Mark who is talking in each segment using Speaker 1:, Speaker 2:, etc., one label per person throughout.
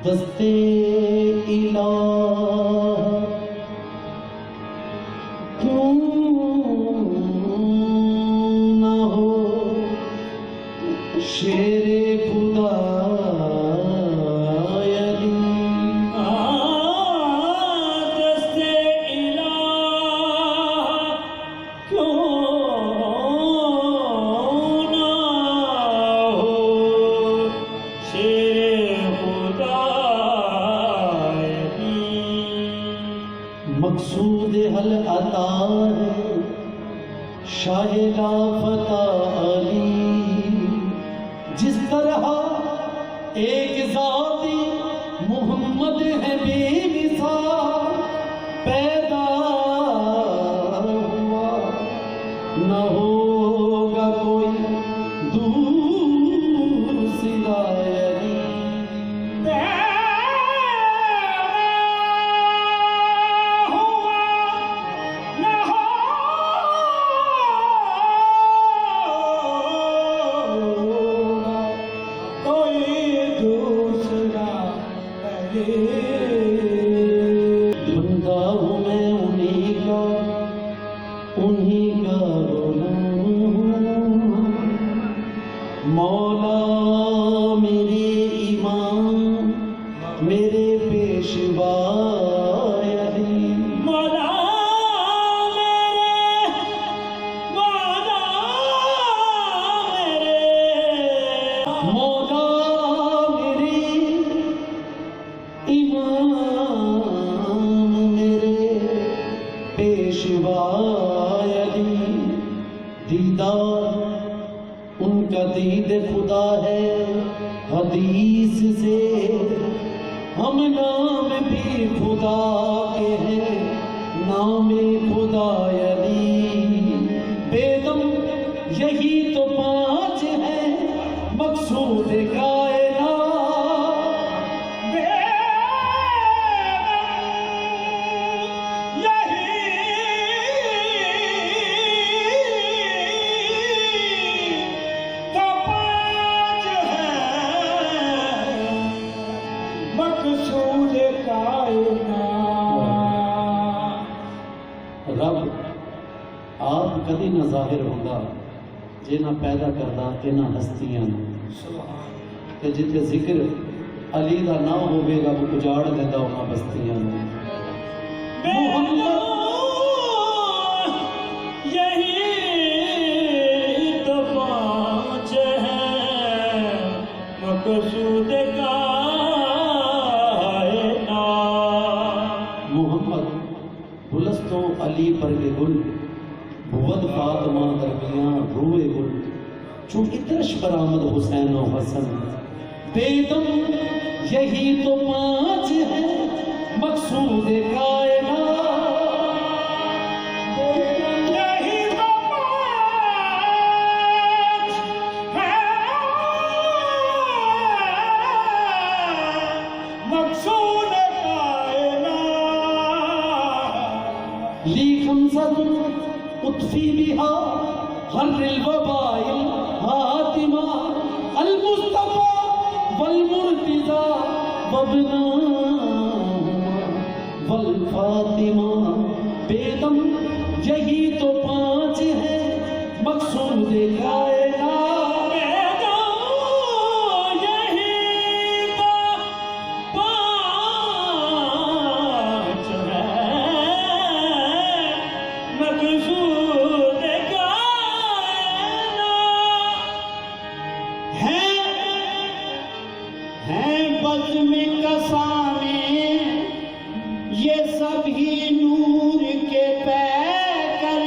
Speaker 1: दस्ते इलाह क्यों न हो शेरे खुदा मकसूद हल अता है शाहिदा फता अली। जिस तरह एक जाती मोहम्मद है बेमिसाल पैदा हुआ, न होगा कोई दूसरा अली। बंदा हूँ मैं उन्हीं का मौला मेरे इमाम मेरे पेशवा मौला इमाम मेरे पेशवा अली। दीदार उनका दीद खुदा है हदीस से, हम नाम भी खुदा के हैं नाम खुदा अली। बेदम यही तो पांच है मकसूद कायनात। रब आप कदी ना जाहिर होगा जे ना पैदा करदा इन्हां हस्तियां ते जिथे जिक्र अली दा ना होवेगा वो उजाड़ देंदा उन्हां बस्तियां।
Speaker 2: यही तो पाँच है मकसूद
Speaker 1: मोहम्मद गुलस्तो अली पर के गुल बुवद फातिमा दरमियां रूए गुल चू इतरश बरामद हुसैन और हसन। बेदम यही तो पांच है मकसूद कायनात।
Speaker 2: यही तो पाँच है मकसूद
Speaker 1: ली खमसतुन उत्फी बिहा हर्रिल वबाइल हातिमा अल मुस्तफा वल मुर्तजा वबना वल फातिमा। बेदम यही तो पांच है मकसूद कायनात।
Speaker 2: बज़्म कसाने ये सभी नूर के पैकर,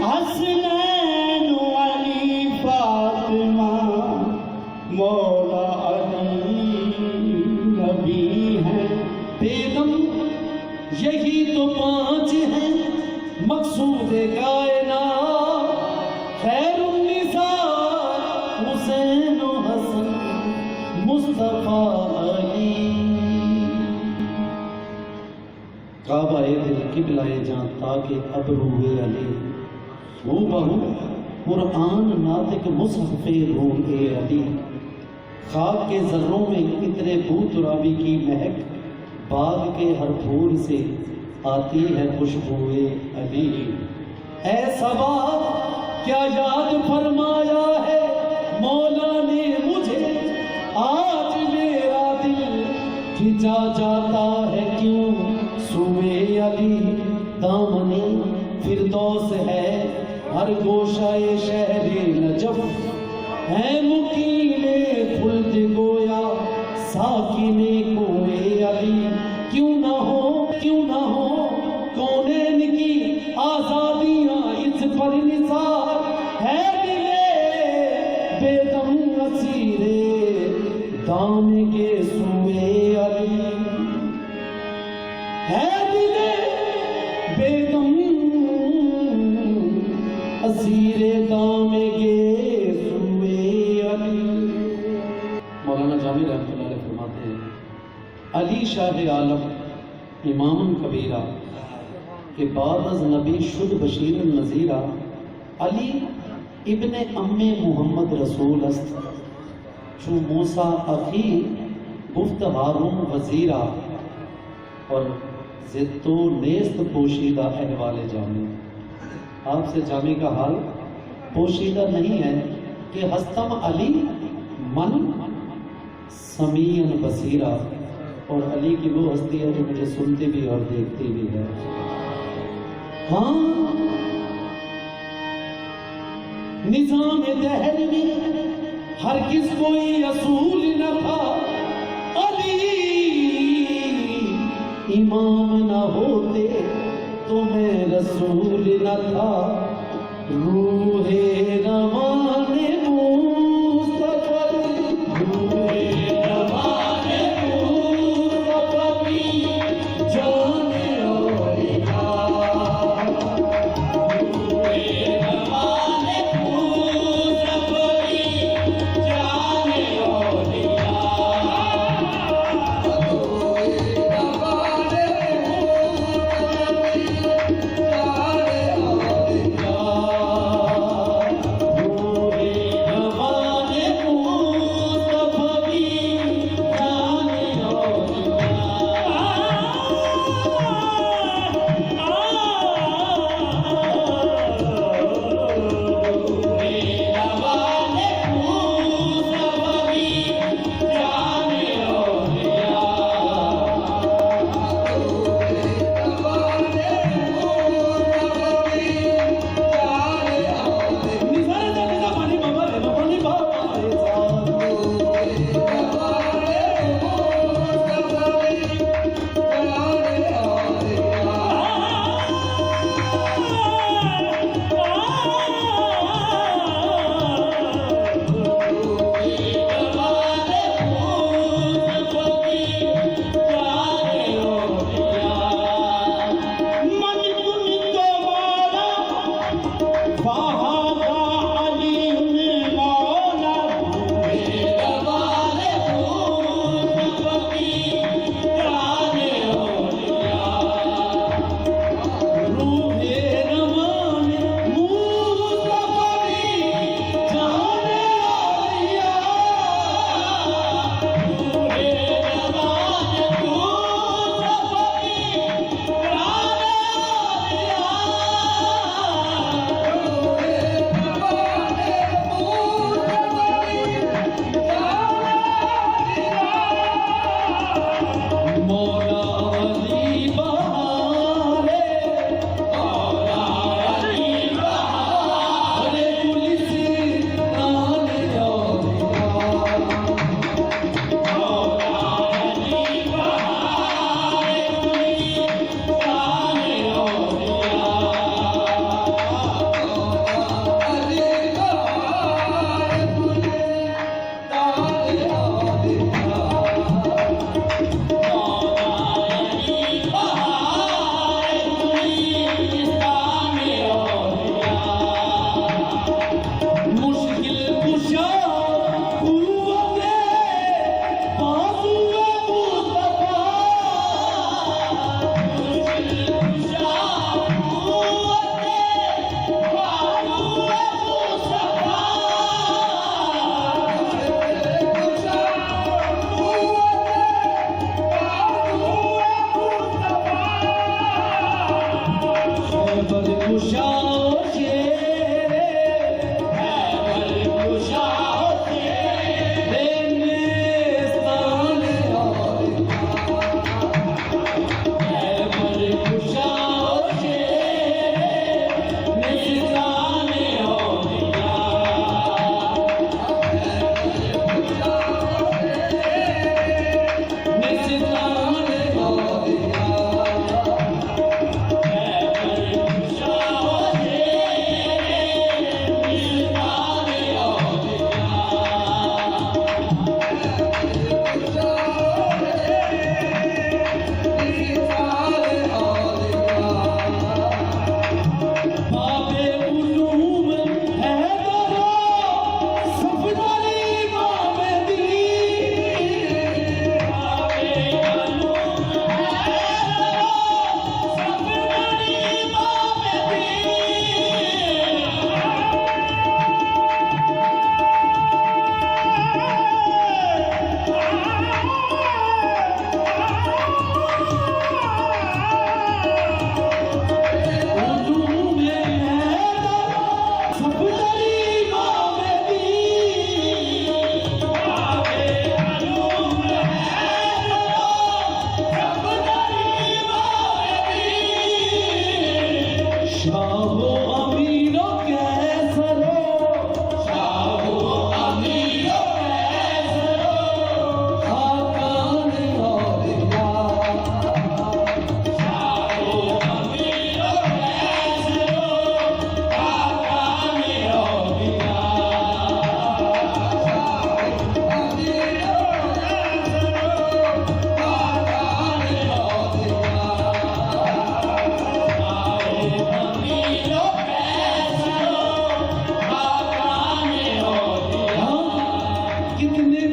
Speaker 2: हसनैन अली फातिमा मौला अली नबी है।
Speaker 1: बेदम यही तो पांच है मकसूद कायनात। खैरुन्निसा हुसैन और हसन मुस्तफा अली। काबाए दिल किबलाए जां ताकि अबरूए अली। हूबहू कुरान नातिक मुसहफ़े रूए अली। खाक के जर्रों में इतने बू तुराबी की महक, बाग के हर फूल से आती है खुशबुए अली। ऐसा बात क्या याद फरमाया है मौला ने मुझे, आज मेरा दिल खिंचा जाता है क्यों सुए अली। दामने फिरदौस है हर गोशाए शहरे नजफ, है मुकीमे खुल्द गोया साकिने कोए अली। क्यों ना हो कौनैन की आजादियां इस पर निसार, है दिले बेदम असीरे दाम के सुए अली। है दिले बेदम असीरे दाम के सुए अली। मौलाना जामी रहमतुल्लाह अलैह फरमाते हैं, अली शाह आलम इमाम कबीरा के बाद अज नबी शुद्ध बशीर नज़ीरा, अली इब्ने अम्मे मोहम्मद रसूल अस्त, चू मूसा अखी गुफ्त हारून वजीरा, और जित्तो नेस्त पोशीदा अहवाल जामी। आपसे जामी का हाल पोशीदा नहीं है कि हस्तम अली मन समीयन बसीरा, और अली की वो हस्ती है जो मुझे सुनती भी और देखती भी है। हाँ, निजाम दहर में हर किस कोई असूल न था, अली इमाम न होते तो मैं रसूल न था। रूहे रवाने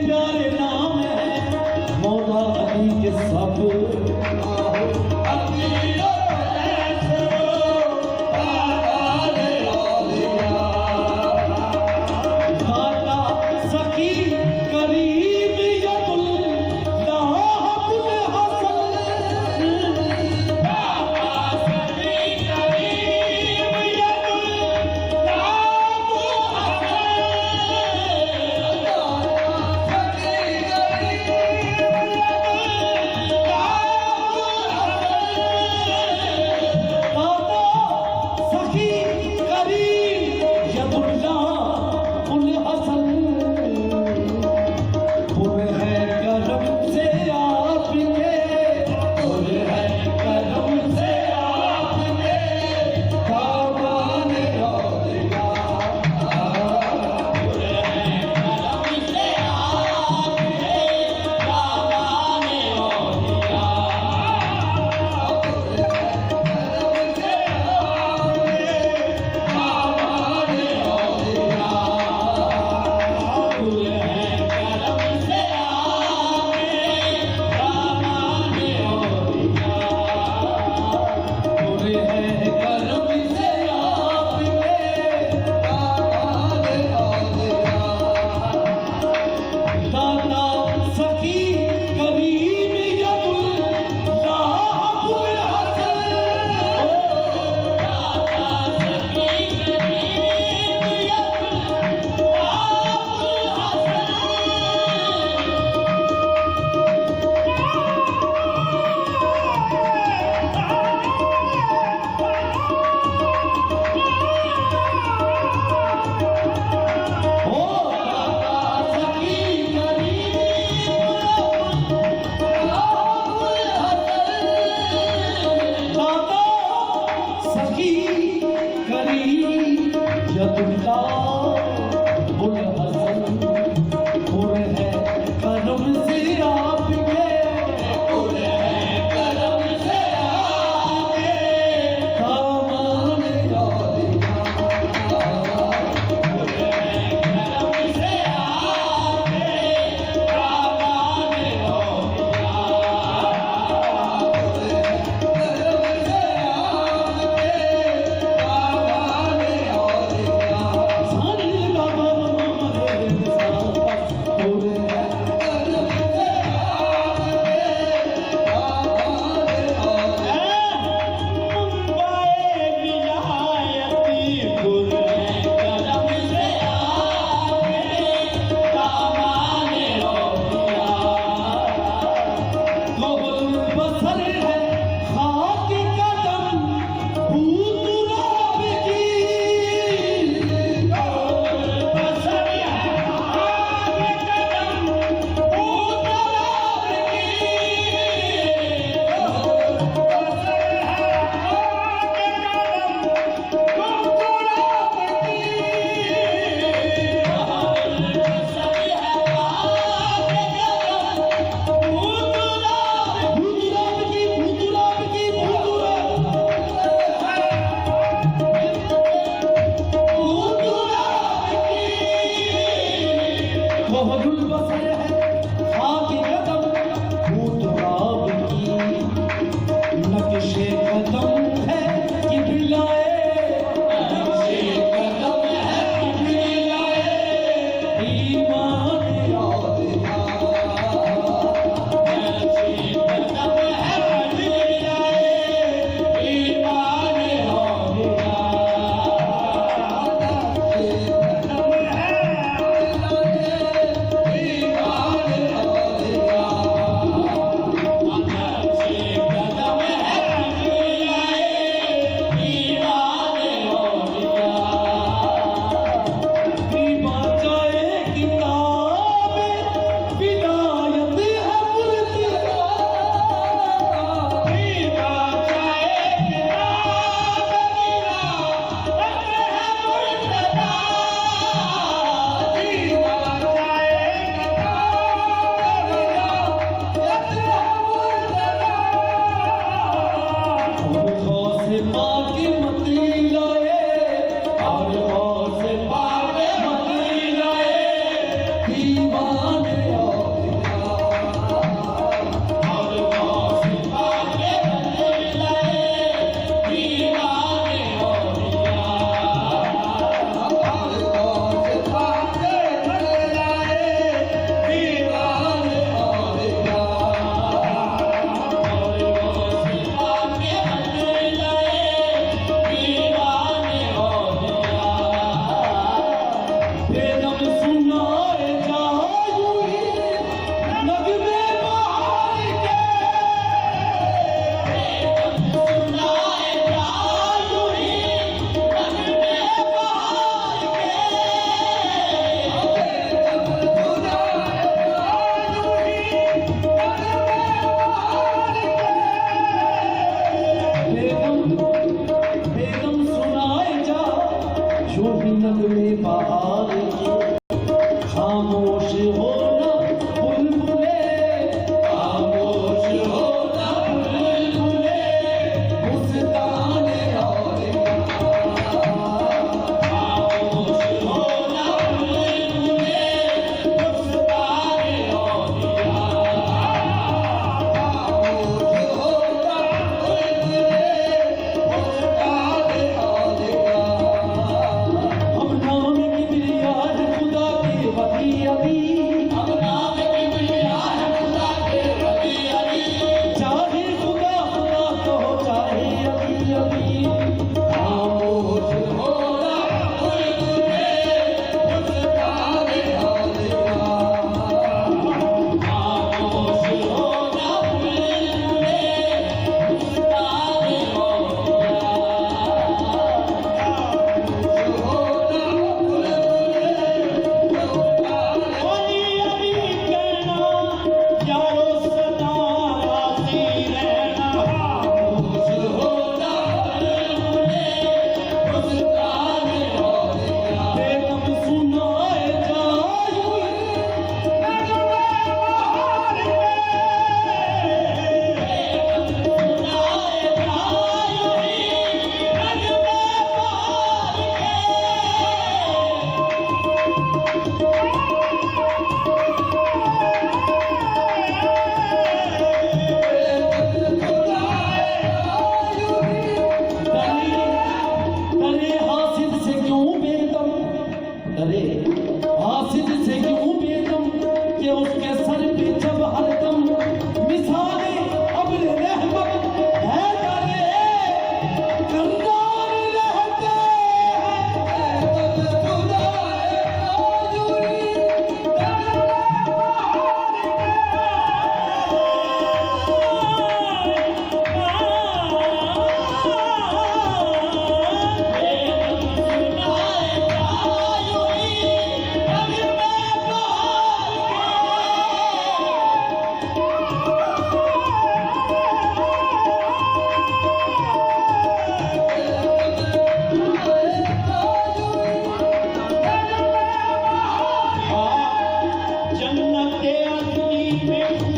Speaker 1: प्यारे नाम है मौला अली के सब दाता सखी करीम यदुल्लाह अबुल हसन उसके सर पे जब हरदम मिसाले अब्र रहमत है डाले कंगार रहते हैं खुदा
Speaker 2: जन्नत असली में